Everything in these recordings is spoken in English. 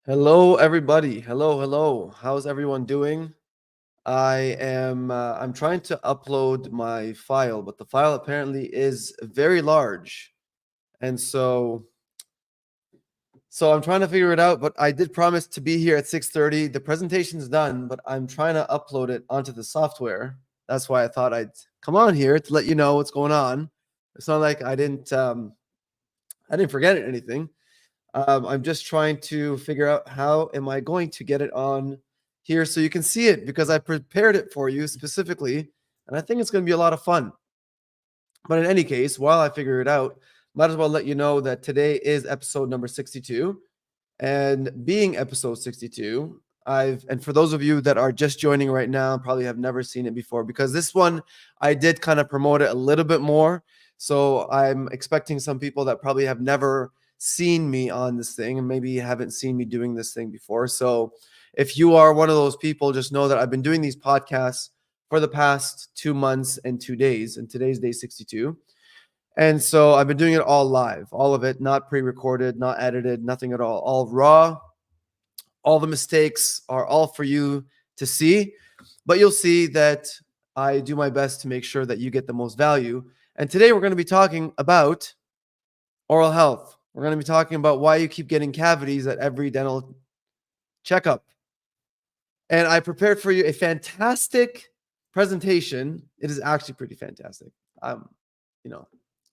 Hello, everybody. Hello. How's everyone doing? I'm trying to upload my file, but the file apparently is very large. And so I'm trying to figure it out, but I did promise to be here at 6:30. The presentation's done, but I'm trying to upload it onto the software. That's why I thought I'd come on here to let you know what's going on. It's not like I didn't forget anything. I'm just trying to figure out how am I going to get it on here so you can see it because I prepared it for you specifically, and I think it's going to be a lot of fun. But in any case, while I figure it out, might as well let you know that today is episode number 62, and being episode 62, and for those of you that are just joining right now, probably have never seen it before because this one I did kind of promote it a little bit more. So I'm expecting some people that probably have never seen me on this thing and maybe haven't seen me doing this thing before. So if you are one of those people, just know that I've been doing these podcasts for the past 2 months and 2 days, and today's day 62. And so I've been doing it all live, all of it, not pre-recorded, not edited, nothing at all raw. All the mistakes are all for you to see, but you'll see that I do my best to make sure that you get the most value. And today we're going to be talking about oral health. We're going to be talking about why you keep getting cavities at every dental checkup. And I prepared for you a fantastic presentation. It is actually pretty fantastic. You know,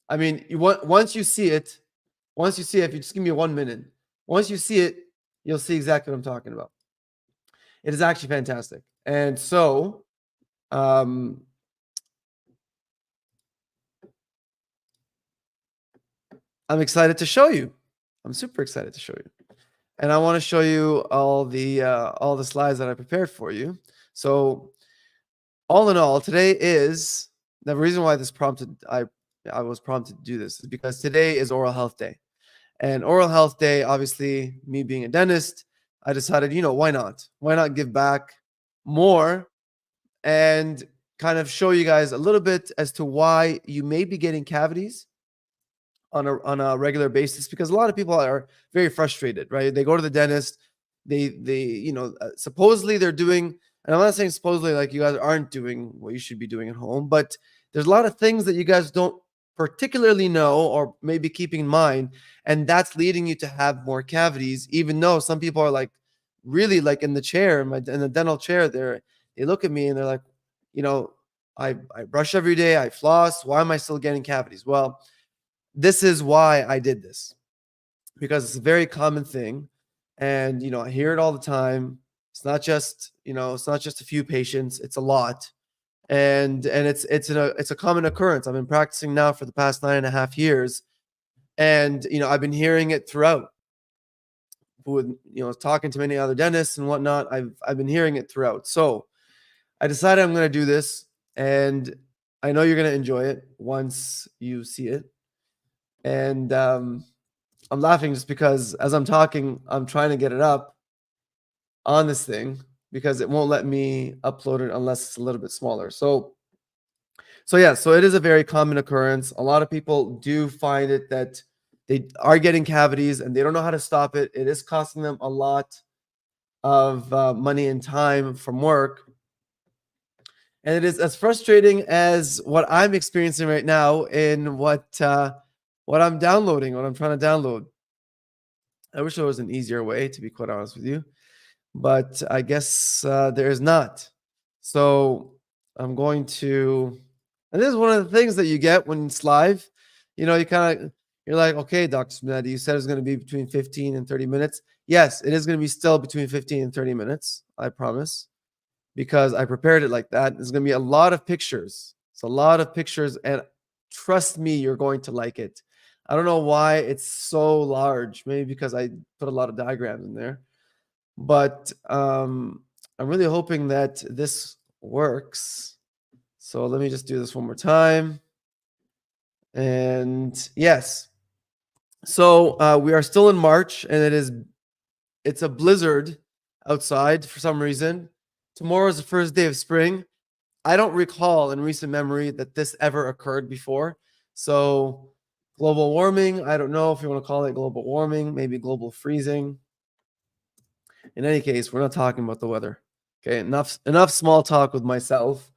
I mean, once you see it, if you just give me 1 minute, once you see it, you'll see exactly what I'm talking about. It is actually fantastic. And so, I'm excited to show you. I'm super excited to show you. And I want to show you all the slides that I prepared for you. So, all in all, today is the reason why I was prompted to do this is because today is Oral Health Day. And Oral Health Day, obviously, me being a dentist, I decided, why not? Why not give back more and kind of show you guys a little bit as to why you may be getting cavities on a regular basis, because a lot of people are very frustrated, right? They go to the dentist, supposedly they're doing, and I'm not saying supposedly like you guys aren't doing what you should be doing at home, but there's a lot of things that you guys don't particularly know or maybe keeping in mind, and that's leading you to have more cavities, even though some people are like really like in the chair, in the dental chair, they look at me and they're like, you know, I brush every day, I floss, why am I still getting cavities? Well, this is why I did this, because it's a very common thing. And, I hear it all the time. It's not just a few patients, it's a lot. And it's a common occurrence. I've been practicing now for the past 9.5 years. And, I've been hearing it throughout with, talking to many other dentists and whatnot. I've been hearing it throughout. So I decided I'm going to do this, and I know you're going to enjoy it once you see it. And I'm laughing just because as I'm talking, I'm trying to get it up on this thing because it won't let me upload it unless it's a little bit smaller. So it is a very common occurrence. A lot of people do find it that they are getting cavities and they don't know how to stop it. It is costing them a lot of money and time from work. And it is as frustrating as what I'm experiencing right now in what I'm downloading, what I'm trying to download. I wish there was an easier way, to be quite honest with you, but I guess there is not. So I'm going to, and this is one of the things that you get when it's live. You're like, okay, Dr. Sminetti, you said it's going to be between 15 and 30 minutes. Yes, it is going to be still between 15 and 30 minutes, I promise, because I prepared it like that. There's going to be a lot of pictures. It's a lot of pictures, and trust me, you're going to like it. I don't know why it's so large. Maybe because I put a lot of diagrams in there. But I'm really hoping that this works. So let me just do this one more time. And yes. So we are still in March, and it's a blizzard outside for some reason. Tomorrow is the first day of spring. I don't recall in recent memory that this ever occurred before. So global warming, I don't know if you want to call it global warming, maybe global freezing. In any case, we're not talking about the weather. Okay, enough small talk with myself.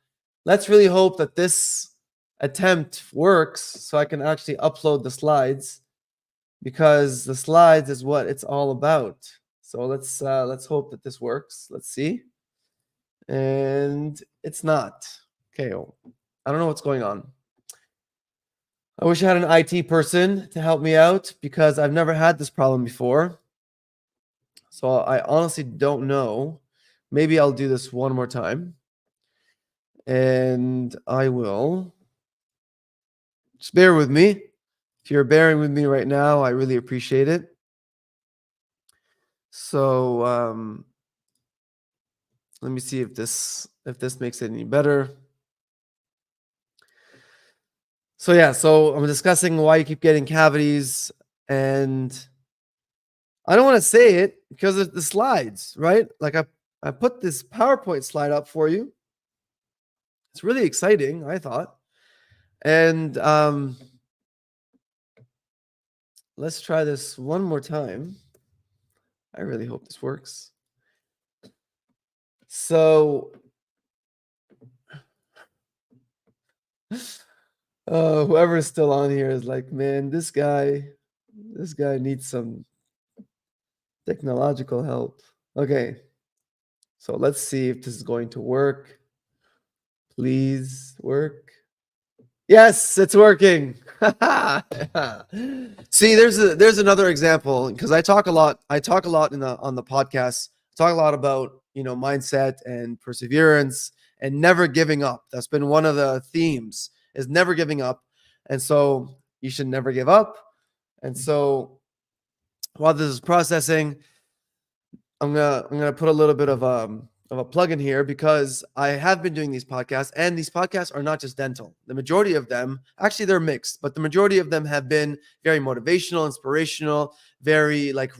Let's really hope that this attempt works so I can actually upload the slides, because the slides is what it's all about. So let's hope that this works. Let's see. And it's not. Okay, I don't know what's going on. I wish I had an IT person to help me out, because I've never had this problem before. So I honestly don't know. Maybe I'll do this one more time. And I will. Just bear with me. If you're bearing with me right now, I really appreciate it. So let me see if this makes it any better. So yeah, so I'm discussing why you keep getting cavities, and I don't want to say it because of the slides, right? Like I put this PowerPoint slide up for you. It's really exciting, I thought. And let's try this one more time. I really hope this works. So whoever's still on here is like, man, this guy needs some technological help. Okay. So let's see if this is going to work. Please work. Yes, it's working. See, there's another example, because I talk a lot on the podcast. I talk a lot about, mindset and perseverance and never giving up. That's been one of the themes, is never giving up. And so you should never give up. And so while this is processing, I'm gonna put a little bit of a plug in here, because I have been doing these podcasts, and these podcasts are not just dental. The majority of them, actually, they're mixed, but the majority of them have been very motivational, inspirational, very like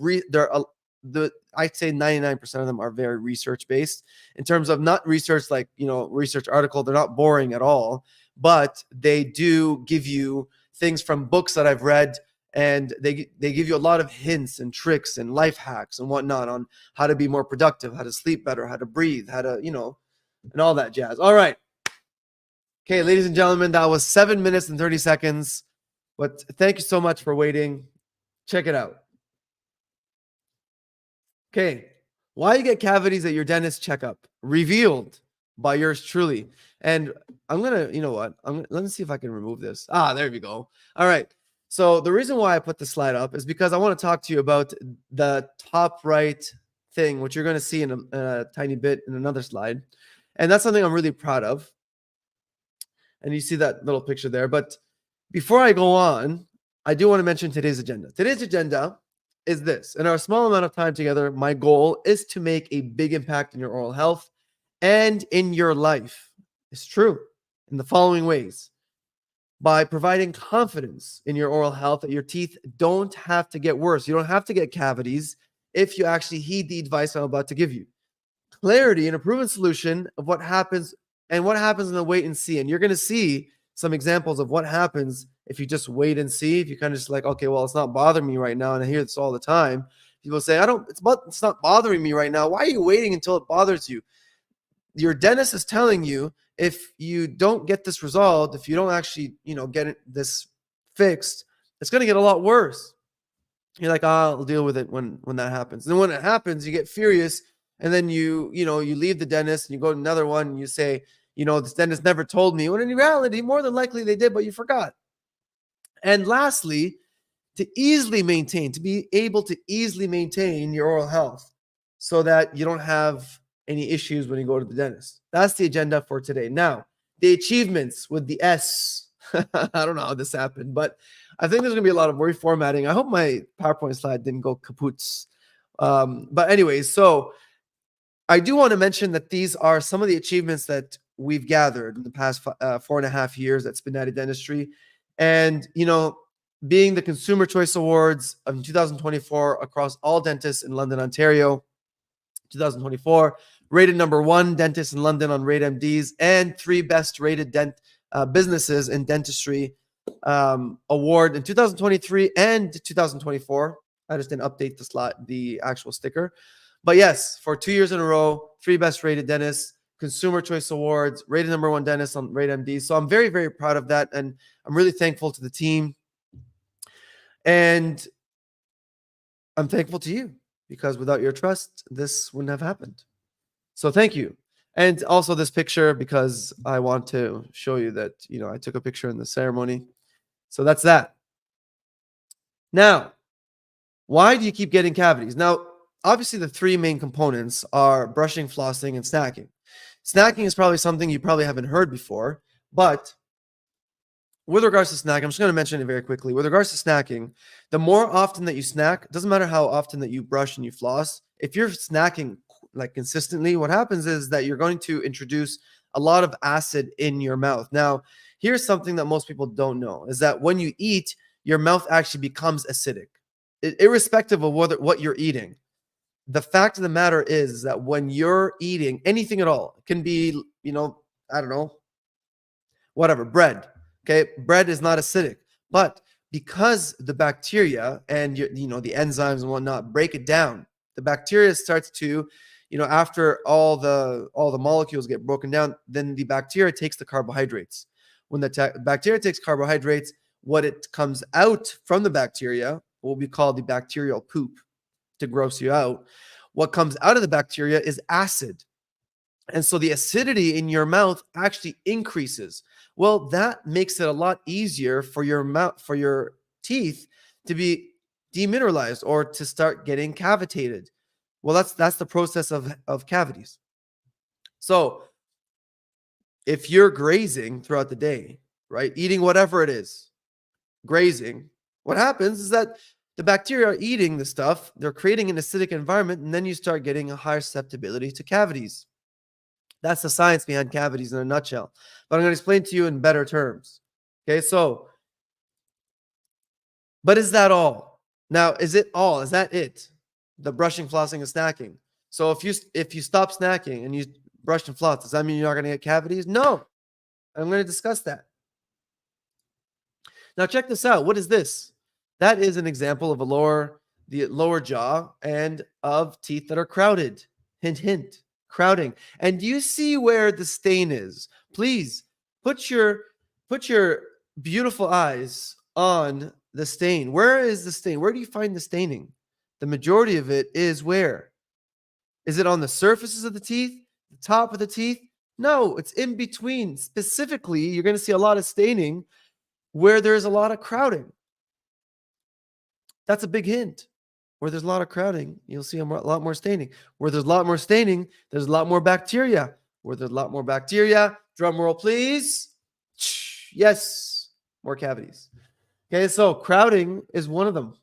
I'd say 99% of them are very research based, in terms of not research like research article. They're not boring at all, but they do give you things from books that I've read, and they give you a lot of hints and tricks and life hacks and whatnot on how to be more productive, how to sleep better, how to breathe, how to and all that jazz. All right, okay, ladies and gentlemen, that was 7 minutes and 30 seconds, but thank you so much for waiting. Check it out. Okay, why you get cavities at your dentist checkup, revealed by yours truly. And I'm gonna, let me see if I can remove this. There we go. All right. So the reason why I put the slide up is because I want to talk to you about the top right thing, which you're going to see in a tiny bit in another slide. And that's something I'm really proud of. And you see that little picture there. But before I go on, I do want to mention today's agenda. Today's agenda is this. In our small amount of time together, my goal is to make a big impact in your oral health and in your life. It's true in the following ways: by providing confidence in your oral health, that your teeth don't have to get worse. You don't have to get cavities if you actually heed the advice I'm about to give you. Clarity and a proven solution of what happens, and what happens in the wait and see. And you're going to see some examples of what happens if you just wait and see. If you kind of just like, okay, well, it's not bothering me right now, and I hear this all the time. People say, it's not bothering me right now. Why are you waiting until it bothers you? Your dentist is telling you, if you don't get this resolved, if you don't actually, get this fixed, it's going to get a lot worse. You're like, I'll deal with it when that happens. And then when it happens, you get furious, and then you leave the dentist and you go to another one and you say, this dentist never told me. When in reality, more than likely they did, but you forgot. And lastly, to be able to easily maintain your oral health, so that you don't have any issues when you go to the dentist. That's the agenda for today. Now, the achievements with the S. I don't know how this happened, but I think there's going to be a lot of reformatting. I hope my PowerPoint slide didn't go kaputs. But anyways, so I do want to mention that these are some of the achievements that we've gathered in the past 4.5 years at Spinati Dentistry. And, being the Consumer Choice Awards of 2024 across all dentists in London, Ontario, 2024, rated number 1 dentist in London on Rate MDs, and 3 best rated businesses in dentistry award in 2023 and 2024. I just didn't update the actual sticker. But yes, for 2 years in a row, three best rated dentists, Consumer Choice Awards, rated number one dentist on Rate MD. So I'm very, very proud of that. And I'm really thankful to the team. And I'm thankful to you because without your trust, this wouldn't have happened. So thank you. And also this picture because I want to show you that, I took a picture in the ceremony. So that's that. Now, why do you keep getting cavities? Now, obviously the three main components are brushing, flossing, and snacking. Snacking is probably something you probably haven't heard before, but with regards to snacking, I'm just going to mention it very quickly. With regards to snacking, the more often that you snack, it doesn't matter how often that you brush and you floss. If you're snacking like consistently, what happens is that you're going to introduce a lot of acid in your mouth. Now, here's something that most people don't know is that when you eat, your mouth actually becomes acidic, irrespective of what you're eating. The fact of the matter is that when you're eating anything at all, it can be, I don't know, whatever, bread. Okay, bread is not acidic, but because the bacteria and the enzymes and whatnot break it down, the bacteria starts to, after all the molecules get broken down, then the bacteria takes the carbohydrates. When the bacteria takes carbohydrates, what it comes out from the bacteria will be called the bacterial poop. To gross you out, what comes out of the bacteria is acid. And so the acidity in your mouth actually increases. Well, that makes it a lot easier for your mouth, for your teeth to be demineralized or to start getting cavitated. Well, that's the process of cavities. So if you're grazing throughout the day, right, eating whatever it is, grazing, what happens is that the bacteria are eating the stuff, they're creating an acidic environment, and then you start getting a higher susceptibility to cavities. That's the science behind cavities in a nutshell. But I'm going to explain to you in better terms. Okay, so, but is that all? Now, is it all? Is that it? The brushing, flossing, and snacking. So if you stop snacking and you brush and floss, does that mean you're not going to get cavities? No. I'm going to discuss that. Now check this out. What is this? That is an example of the lower jaw and of teeth that are crowded. Hint, hint, crowding. And do you see where the stain is? Please put your beautiful eyes on the stain. Where is the stain? Where do you find the staining? The majority of it is where? Is it on the surfaces of the teeth? The top of the teeth? No, it's in between. Specifically, you're going to see a lot of staining where there's a lot of crowding. That's a big hint. Where there's a lot of crowding, you'll see a lot more staining. Where there's a lot more staining, there's a lot more bacteria. Where there's a lot more bacteria, drum roll please. Yes, more cavities. Okay, so crowding is one of them.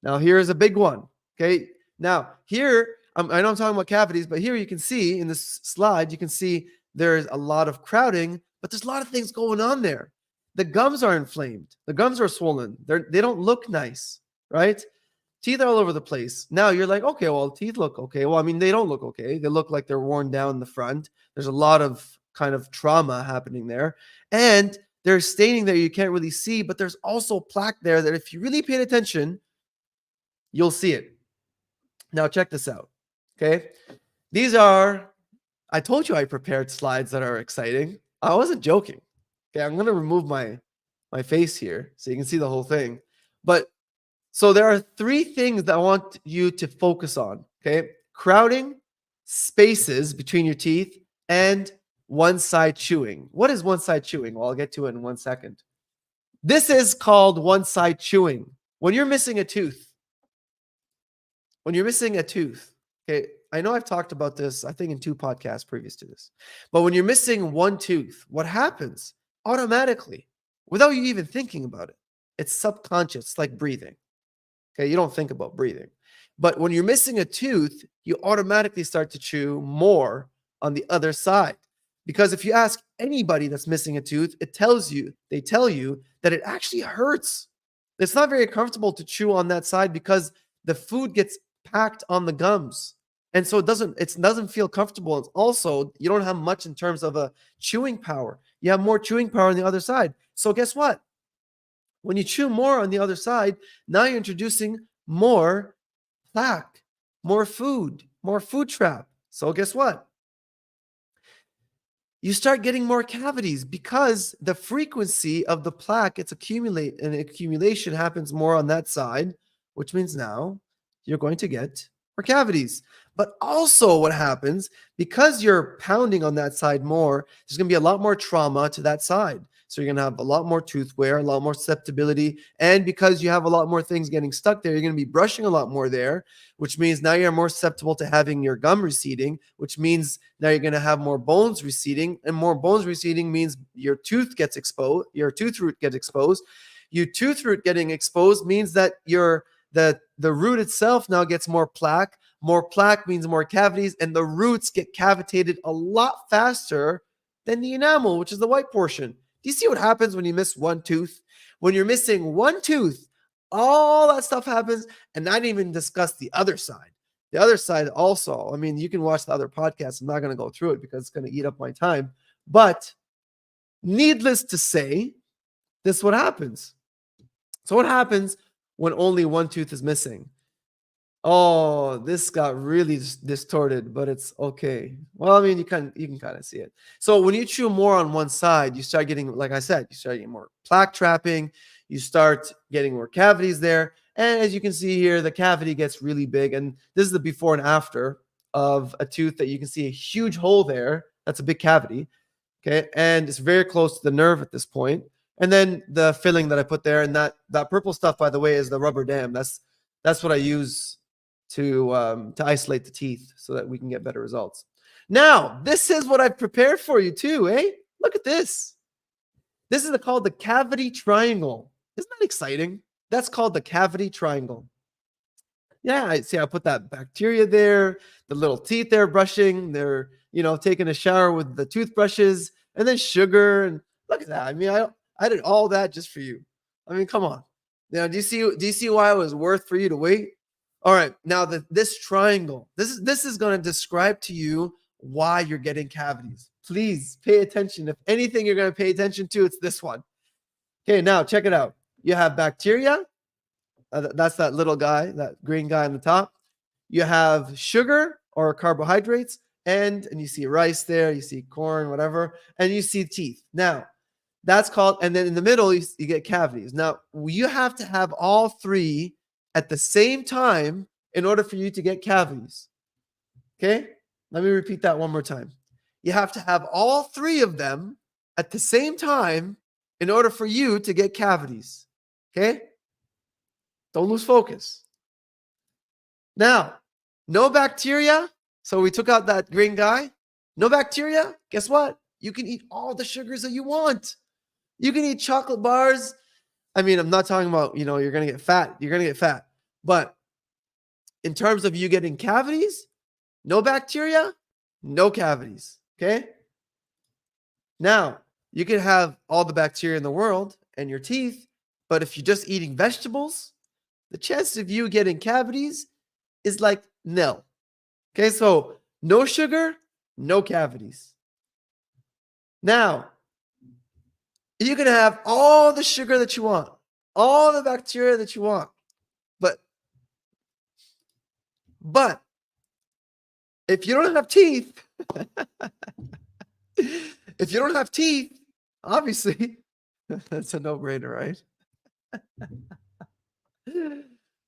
Now here is a big one. Okay, now here, I know I'm talking about cavities, but here you can see in this slide, you can see there's a lot of crowding, but there's a lot of things going on there. The gums are inflamed. The gums are swollen. They don't look nice, right? Teeth are all over the place. Now you're like, okay, well, teeth look okay. Well, I mean, they don't look okay. They look like they're worn down in the front. There's a lot of kind of trauma happening there. And there's staining there you can't really see, but there's also plaque there that if you really paid attention, you'll see it. Now check this out, okay? I told you I prepared slides that are exciting. I wasn't joking. Okay, I'm going to remove my face here so you can see the whole thing. But so there are three things that I want you to focus on, okay? Crowding, spaces between your teeth, and one side chewing. What is one side chewing? Well, I'll get to it in 1 second. This is called one side chewing. When you're missing a tooth, okay, I know I've talked about this, I think in 2 podcasts previous to this, but when you're missing one tooth, what happens? Automatically, without you even thinking about it, it's subconscious, it's like breathing. Okay, you don't think about breathing. But when you're missing a tooth, you automatically start to chew more on the other side. Because if you ask anybody that's missing a tooth, they tell you that it actually hurts. It's not very comfortable to chew on that side because the food gets packed on the gums. And so it doesn't feel comfortable. It's also, you don't have much in terms of a chewing power. You have more chewing power on the other side. So guess what? When you chew more on the other side, now you're introducing more plaque, more food, more food trap. So guess what? You start getting more cavities because the frequency of the plaque, it's accumulate and accumulation happens more on that side, which means now you're going to get more cavities. But also what happens, because you're pounding on that side more, there's going to be a lot more trauma to that side. So you're going to have a lot more tooth wear, a lot more susceptibility. And because you have a lot more things getting stuck there, you're going to be brushing a lot more there, which means now you're more susceptible to having your gum receding, which means now you're going to have more bones receding, and more bones receding means your tooth gets exposed, your tooth root gets exposed. Your tooth root getting exposed means that the root itself now gets more plaque. More plaque means more cavities, and the roots get cavitated a lot faster than the enamel, which is the white portion. Do you see what happens when you miss one tooth? When you're missing one tooth, all that stuff happens, and not even discuss the other side. The other side also, I mean, you can watch the other podcasts. I'm not going to go through it because it's going to eat up my time. But needless to say, this is what happens. So what happens when only one tooth is missing? Oh, this got really distorted, but it's okay. Well, I mean, you can kind of see it. So when you chew more on one side, you start getting, like I said, you start getting more plaque trapping. You start getting more cavities there. And as you can see here, the cavity gets really big. And this is the before and after of a tooth that you can see a huge hole there. That's a big cavity. Okay. And it's very close to the nerve at this point. And then the filling that I put there, and that purple stuff, by the way, is the rubber dam. That's what I use to isolate the teeth so that we can get better results. Now, this is what I've prepared for you too, eh? Look at this. This is called the cavity triangle. Isn't that exciting? That's called the cavity triangle. Yeah, I see. I put that bacteria there, the little teeth there brushing. They're, taking a shower with the toothbrushes, and then sugar. And look at that. I mean, I did all that just for you. I mean, come on. Now, do you see why it was worth for you to wait? All right. Now, this triangle, this is going to describe to you why you're getting cavities. Please pay attention. If anything you're going to pay attention to, it's this one. Okay, now check it out. You have bacteria. That's that little guy, that green guy on the top. You have sugar or carbohydrates, and you see rice there, you see corn, whatever, and you see teeth. Now, that's called, and then in the middle, you get cavities. Now, you have to have all three at the same time in order for you to get cavities. Okay? Let me repeat that one more time. You have to have all three of them at the same time in order for you to get cavities. Okay? Don't lose focus. Now, no bacteria. So we took out that green guy. No bacteria. Guess what? You can eat all the sugars that you want. You can eat chocolate bars. I mean, I'm not talking about, you're going to get fat. You're going to get fat. But in terms of you getting cavities, no bacteria, no cavities. Okay? Now, you can have all the bacteria in the world and your teeth, but if you're just eating vegetables, the chance of you getting cavities is like nil. Okay, so no sugar, no cavities. Now, you can have all the sugar that you want, all the bacteria that you want, but if you don't have teeth, obviously, that's a no-brainer, right?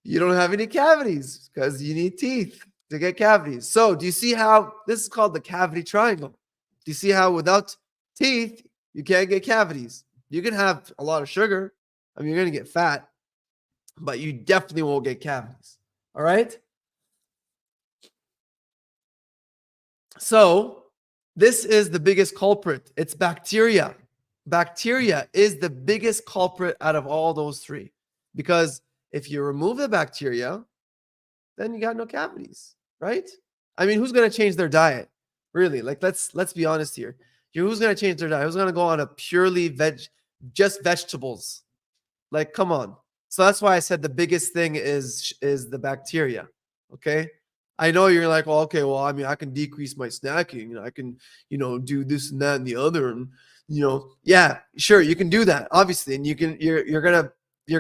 You don't have any cavities because you need teeth to get cavities. So do you see how this is called the cavity triangle? Do you see how without teeth, you can't get cavities? You can have a lot of sugar. I mean, you're going to get fat, but you definitely won't get cavities. All right? So this is the biggest culprit. It's bacteria. Bacteria is the biggest culprit out of all those three, because if you remove the bacteria, then you got no cavities, right? I mean, who's going to change their diet? Really? Like, let's be honest here. Who's going to change their diet? Who's going to go on a purely just vegetables? Like, come on. So that's why I said the biggest thing is the bacteria. Okay? I know you're like, well, okay, well, I mean, I can decrease my snacking, and I can, do this and that and the other, and yeah, sure, you can do that, obviously, and you're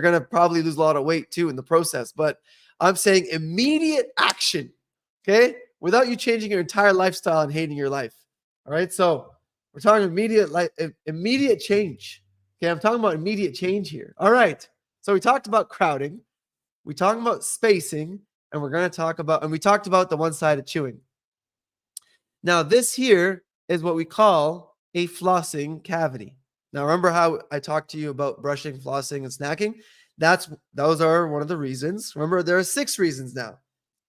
gonna probably lose a lot of weight too in the process. But I'm saying immediate action. Okay, without you changing your entire lifestyle and hating your life. All right. So we're talking immediate change. Okay. I'm talking about immediate change here. All right. So we talked about crowding, we talked about spacing, and we're going to talk about, and we talked about the one-sided chewing. Now, this here is what we call a flossing cavity. Now, remember how I talked to you about brushing, flossing, and snacking? Those are one of the reasons. Remember, there are 6 reasons now.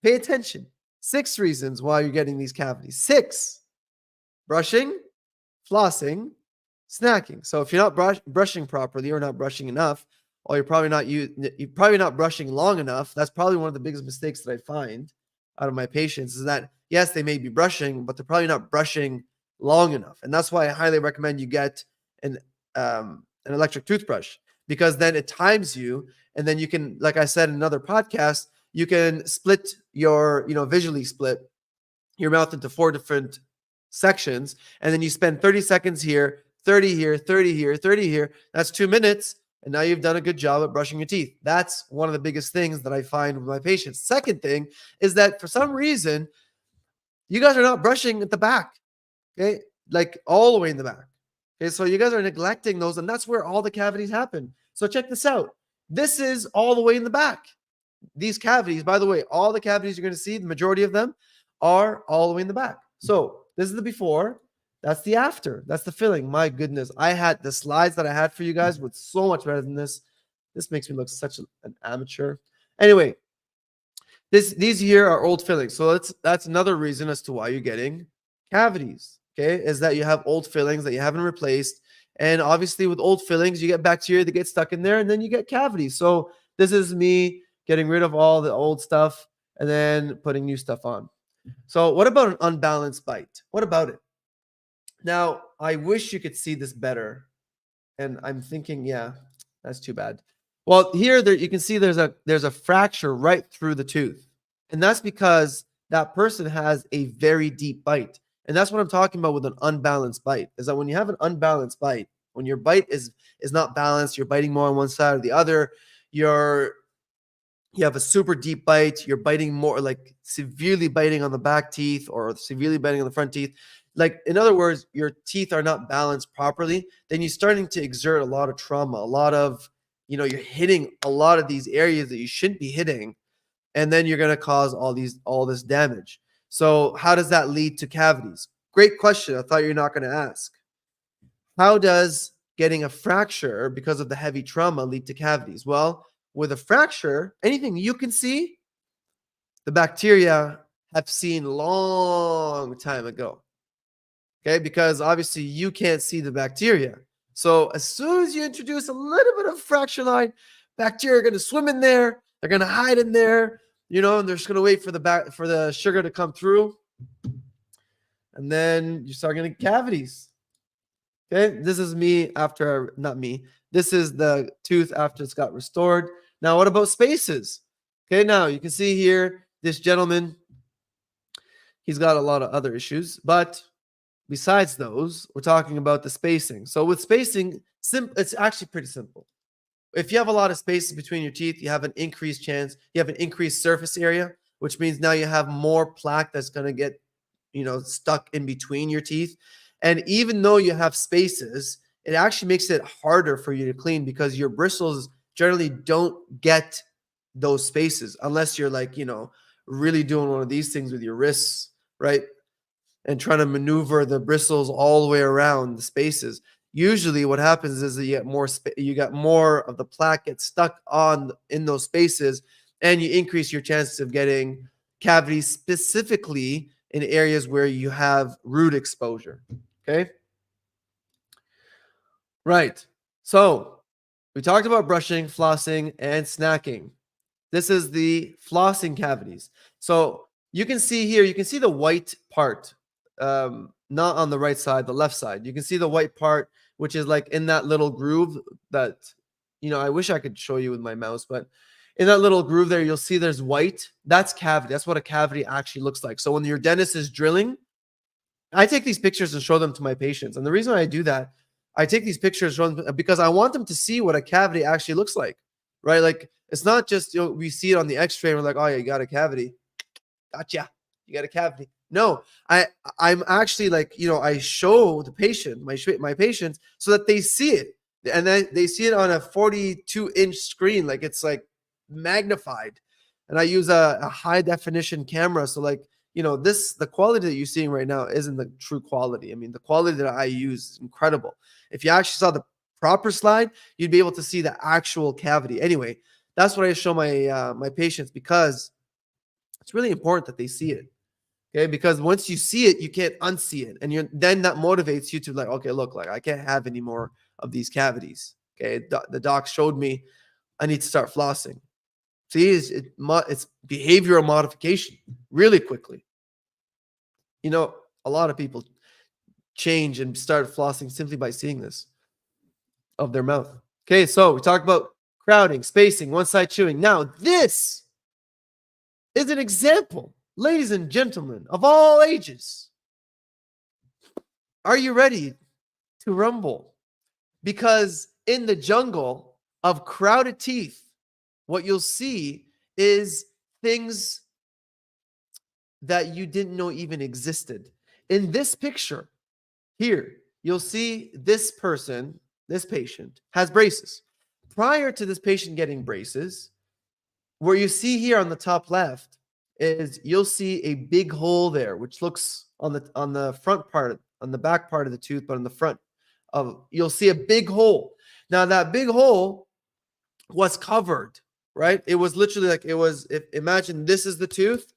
Pay attention. 6 reasons why you're getting these cavities. 6. Brushing, flossing, snacking. So if you're not brushing properly or not brushing enough, or you're probably not brushing long enough. That's probably one of the biggest mistakes that I find out of my patients is that yes, they may be brushing, but they're probably not brushing long enough. And that's why I highly recommend you get an electric toothbrush, because then it times you, and then you can, like I said in another podcast, you can split your, visually split your mouth into 4 different sections, and then you spend 30 seconds here, 30 here, 30 here, 30 here. That's 2 minutes. And now you've done a good job at brushing your teeth. That's one of the biggest things that I find with my patients. Second thing is that for some reason, you guys are not brushing at the back, okay? Like all the way in the back. Okay, so you guys are neglecting those, and that's where all the cavities happen. So check this out. This is all the way in the back. These cavities, by the way, all the cavities you're going to see, the majority of them are all the way in the back. So this is the before. That's the after. That's the filling. My goodness. I had the slides that I had for you guys with so much better than this. This makes me look such an amateur. Anyway, these here are old fillings. So that's another reason as to why you're getting cavities. Okay, is that you have old fillings that you haven't replaced. And obviously with old fillings, you get bacteria that get stuck in there, and then you get cavities. So this is me getting rid of all the old stuff and then putting new stuff on. So what about an unbalanced bite? What about it? Now, I wish you could see this better. And I'm thinking, yeah, that's too bad. Well, here you can see there's a fracture right through the tooth. And that's because that person has a very deep bite. And that's what I'm talking about with an unbalanced bite. Is that when you have an unbalanced bite, when your bite is not balanced, you're biting more on one side or the other, you have a super deep bite, you're biting more, like severely biting on the back teeth or severely biting on the front teeth. Like, in other words, your teeth are not balanced properly, then you're starting to exert a lot of trauma, a lot of, you're hitting a lot of these areas that you shouldn't be hitting, and then you're going to cause all this damage. So how does that lead to cavities? Great question. I thought you're not going to ask. How does getting a fracture because of the heavy trauma lead to cavities? Well, with a fracture, anything you can see, the bacteria have seen long time ago. Okay, because obviously you can't see the bacteria. So as soon as you introduce a little bit of fracture line, bacteria are going to swim in there. They're going to hide in there, and they're just going to wait for the sugar to come through. And then you start getting cavities. Okay, this is me not me. This is the tooth after it's got restored. Now, what about spaces? Okay, now you can see here, this gentleman, he's got a lot of other issues, but besides those, we're talking about the spacing. So with spacing, it's actually pretty simple. If you have a lot of spaces between your teeth, you have an increased chance, you have an increased surface area, which means now you have more plaque that's going to get, stuck in between your teeth. And even though you have spaces, it actually makes it harder for you to clean because your bristles generally don't get those spaces unless you're like, really doing one of these things with your wrists, right? And trying to maneuver the bristles all the way around the spaces. Usually what happens is that you get more of the plaque gets stuck in those spaces, and you increase your chances of getting cavities, specifically in areas where you have root exposure. Okay? Right. So we talked about brushing, flossing, and snacking. This is the flossing cavities. So you can see here, you can see the white part, not on the right side, the left side. You can see the white part, which is like in that little groove that, I wish I could show you with my mouse, but in that little groove there, you'll see there's white. That's cavity. That's what a cavity actually looks like. So when your dentist is drilling, I take these pictures and show them to my patients. And the reason I do that, I take these pictures because I want them to see what a cavity actually looks like, right? Like, it's not just, we see it on the x-ray and we're like, oh, yeah, you got a cavity. Gotcha. you got a cavity. No, I'm actually like, I show the patient, my patients, so that they see it. And then they see it on a 42-inch screen, like it's like magnified. And I use a high definition camera. So like, the quality that you're seeing right now isn't the true quality. I mean, the quality that I use is incredible. If you actually saw the proper slide, you'd be able to see the actual cavity. Anyway, that's what I show my patients, because it's really important that they see it. Okay, because once you see it, you can't unsee it, and then that motivates you to like, okay, look, like I can't have any more of these cavities. Okay, the doc showed me I need to start flossing. See, it's behavioral modification really quickly. A lot of people change and start flossing simply by seeing this of their mouth. Okay, so we talked about crowding, spacing, one side chewing. Now, this is an example, ladies and gentlemen of all ages. Are you ready to rumble? Because in the jungle of crowded teeth, what you'll see is things that you didn't know even existed. In this picture here, you'll see this person, this patient, has braces. Prior to this patient getting braces, where you see here on the top left is you'll see a big hole there, which looks on the front part, on the back part of the tooth, but on the front you'll see a big hole. Now that big hole was covered, right? It was literally like imagine this is the tooth.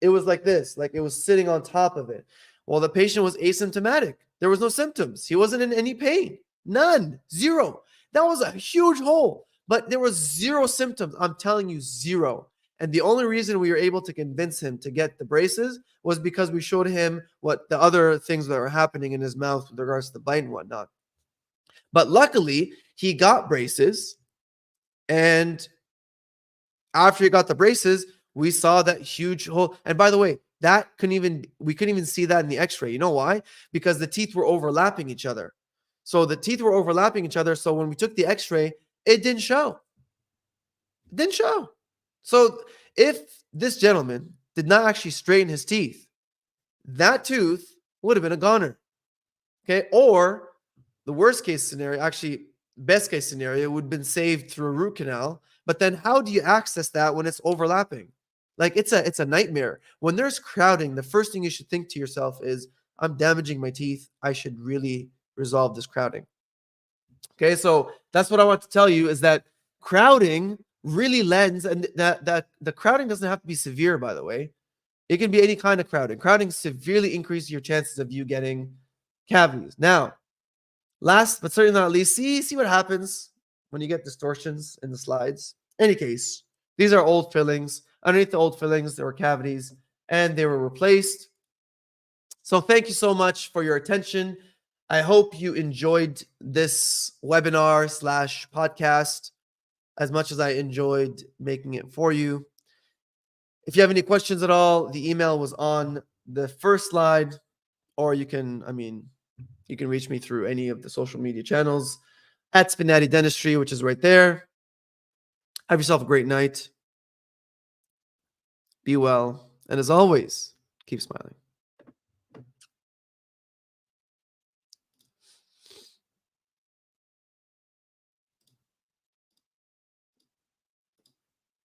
It was like this, like it was sitting on top of it. Well, the patient was asymptomatic. There was no symptoms. He wasn't in any pain. None. Zero. That was a huge hole, but there was zero symptoms. I'm telling you, zero. And the only reason we were able to convince him to get the braces was because we showed him what the other things that were happening in his mouth with regards to the bite and whatnot. But luckily, he got braces. And after he got the braces, we saw that huge hole. And by the way, we couldn't even see that in the x-ray. You know why? Because the teeth were overlapping each other. So the teeth were overlapping each other. So when we took the x-ray, it didn't show. It didn't show. So if this gentleman did not actually straighten his teeth, that tooth would have been a goner. Okay. Or the worst case scenario, actually best case scenario, would have been saved through a root canal. But then how do you access that when it's overlapping? Like it's a nightmare. When there's crowding, the first thing you should think to yourself is, I'm damaging my teeth. I should really resolve this crowding. Okay, so that's what I want to tell you, is that crowding really lends, and that the crowding doesn't have to be severe, by the way. It can be any kind of crowding. Crowding severely increases your chances of you getting cavities. Now, last but certainly not least, see what happens when you get distortions in the slides. Any case, these are old fillings. Underneath the old fillings, there were cavities, and they were replaced. So thank you so much for your attention. I hope you enjoyed this webinar / podcast as much as I enjoyed making it for you. If you have any questions at all, the email was on the first slide, or you can reach me through any of the social media channels at Spinati Dentistry, which is right there. Have yourself a great night. Be well. And as always, keep smiling.